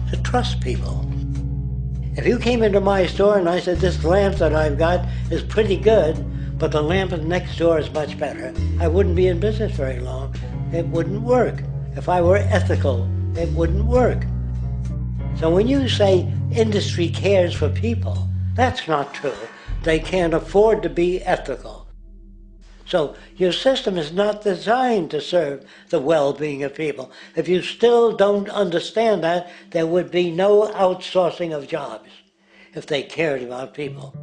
to trust people. If you came into my store and I said, this lamp that I've got is pretty good, but the lamp next door is much better, I wouldn't be in business very long. It wouldn't work. If I were ethical, it wouldn't work. So when you say industry cares for people, that's not true. They can't afford to be ethical. So your system is not designed to serve the well-being of people. If you still don't understand that, there would be no outsourcing of jobs if they cared about people.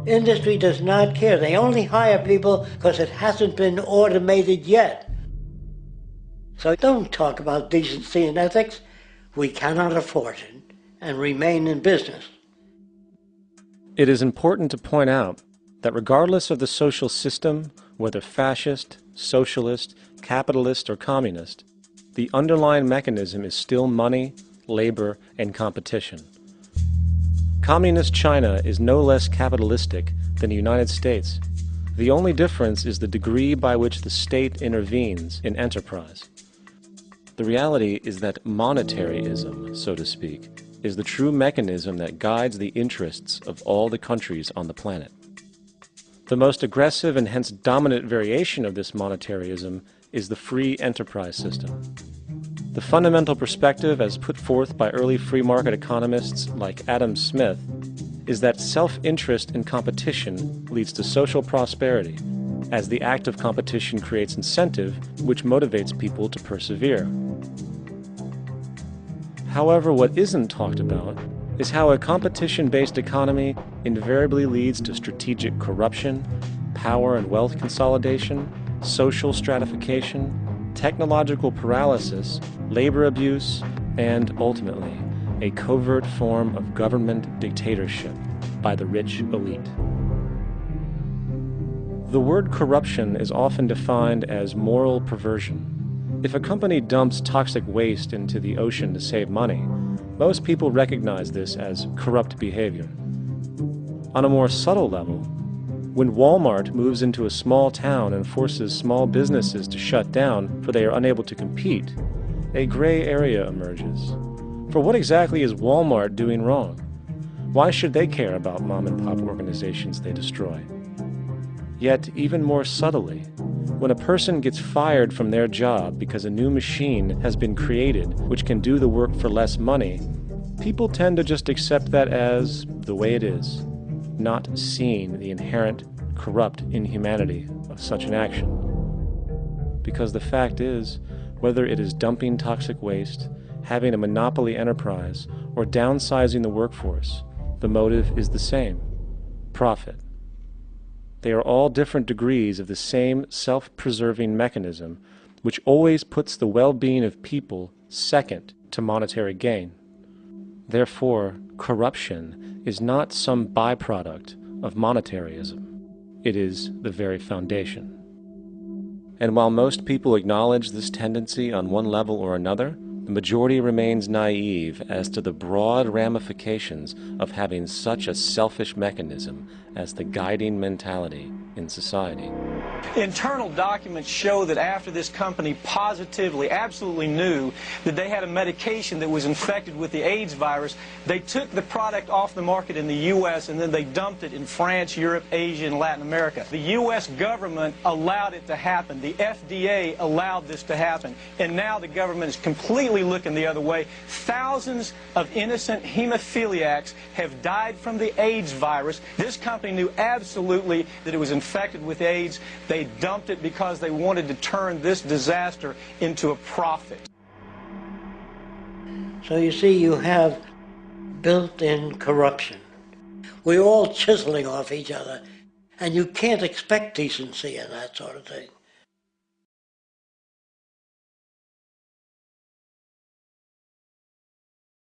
Industry does not care. They only hire people because it hasn't been automated yet. So don't talk about decency and ethics. We cannot afford it and remain in business. It is important to point out that regardless of the social system, whether fascist, socialist, capitalist, or communist, the underlying mechanism is still money, labor, and competition. Communist China is no less capitalistic than the United States. The only difference is the degree by which the state intervenes in enterprise. The reality is that monetaryism, so to speak, is the true mechanism that guides the interests of all the countries on the planet. The most aggressive and hence dominant variation of this monetaryism is the free enterprise system. The fundamental perspective as put forth by early free market economists like Adam Smith is that self-interest in competition leads to social prosperity, as the act of competition creates incentive which motivates people to persevere. However, what isn't talked about is how a competition-based economy invariably leads to strategic corruption, power and wealth consolidation, social stratification, technological paralysis, labor abuse, and, ultimately, a covert form of government dictatorship by the rich elite. The word corruption is often defined as moral perversion. If a company dumps toxic waste into the ocean to save money, most people recognize this as corrupt behavior. On a more subtle level, when Walmart moves into a small town and forces small businesses to shut down for they are unable to compete, a gray area emerges. For what exactly is Walmart doing wrong? Why should they care about mom-and-pop organizations they destroy? Yet, even more subtly, when a person gets fired from their job because a new machine has been created which can do the work for less money, people tend to just accept that as the way it is, not seeing the inherent corrupt inhumanity of such an action. Because the fact is, whether it is dumping toxic waste, having a monopoly enterprise, or downsizing the workforce, the motive is the same: profit. They are all different degrees of the same self-preserving mechanism which always puts the well-being of people second to monetary gain. Therefore, corruption is not some byproduct of monetaryism. It is the very foundation. And while most people acknowledge this tendency on one level or another, the majority remains naive as to the broad ramifications of having such a selfish mechanism as the guiding mentality in society. Internal documents show that after this company positively, absolutely knew that they had a medication that was infected with the AIDS virus, they took the product off the market in the U.S. and then they dumped it in France, Europe, Asia, and Latin America. The U.S. government allowed it to happen. The FDA allowed this to happen. And now the government is completely looking the other way. Thousands of innocent hemophiliacs have died from the AIDS virus. This company knew absolutely that it was infected with AIDS. They dumped it because they wanted to turn this disaster into a profit. So you see, you have built-in corruption. We're all chiseling off each other, and you can't expect decency in that sort of thing.